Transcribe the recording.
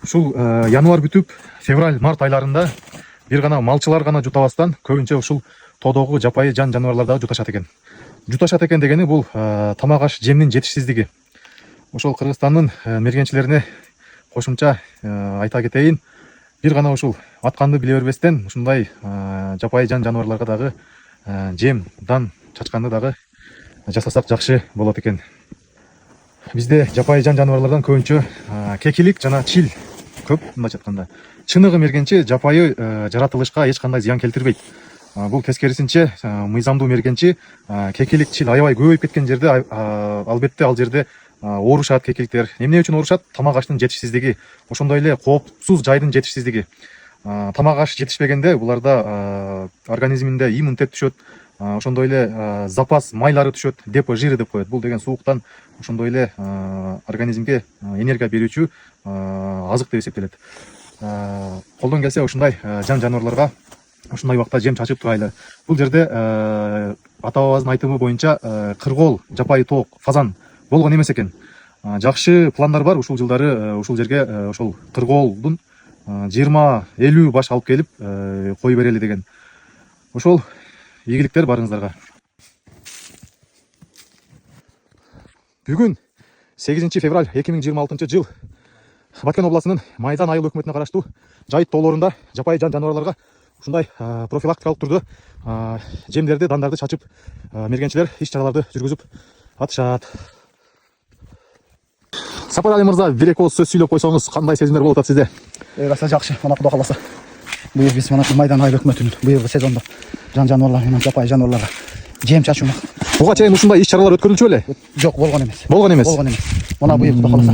Ушул январь бүтүп, февраль, март айларында бир гана малчылар гана жутабастан көбүнчө ушул тоодогу жапайы жан жаныбарлар дагы жуташат экен. Жуташат экен дегени бул тамак аш жемдин жетишсиздиги. Ошол Кыргызстандын мергенчилерине кошумча айта кетейин, бир гана ушул атканды биле бербестен ушундай жапайы жан жаныбарларга дагы жем, дан чачканды дагы жасасак жакшы болот экен. Бизде жапайы жан жаныбарлардан көбүнчө кекилик жана чил көп, мындайча айтканда. Чыныгы мергенчи жапайы жаратылышка эч кандай зыян келтирбейт. Бул тескерисинче мыйзамдуу мергенчи кекилик, чил аябай көбөйүп кеткен жерде албетте ал жерде оорушат кекиликтер. Эмне үчүн оорушат? Тамак аштын жетишсиздиги, ошондой эле коопсуз жайдын жетишсиздиги. Тамак аш жетишпегенде буларда организминде иммунитет түшөт, ошондой эле запас майлары түшөт, депо жиры деп коет. Бул деген сууктан ошондой эле организмге энергия берүүчү азык деп эсептелет. Колдон келсе ушундай жан жаныбарларга ушундай убакта жем чачып турайлы. Бул жерде ата бабабыздын айтымы боюнча кыргоол, жапайы тоок, фазан болгон эмес экен. Жакшы пландар бар ушул жылдары ушул жерге ошол кыргоолдун 20-50 баш алып келип кой берели деген. Ошол ийгиликтер барыңыздарга. Бүгүн 8 февраль 2026 жыл Баткен областынын Майдан айыл өкмөтүнө караштуу Жайыт тоолорунда жапайы жан жаныбарларга ушундай профилактикалык түрдө жемдерди, дандарды чачып мергенчилер иш чараларды жүргүзүп атышат. Сапар Али мырза, бир эки ооз сөз сүйлөп койсоңуз, кандай сезимдер болуп атат сизде? Аса жакшы, мына Кудо кааласа. Быйыл биз мына Майдан айыл өкмөтүнүн быйылкы сезондо жан жаныбарлар менен жапайы жаныбарларга жем чачууну. Буга чейин ушундай иш чаралар өткөрүлчү беле? Жок, болгон эмес. Болгон эмес. Болгон эмес. Мына быйыл Кудо кааласа.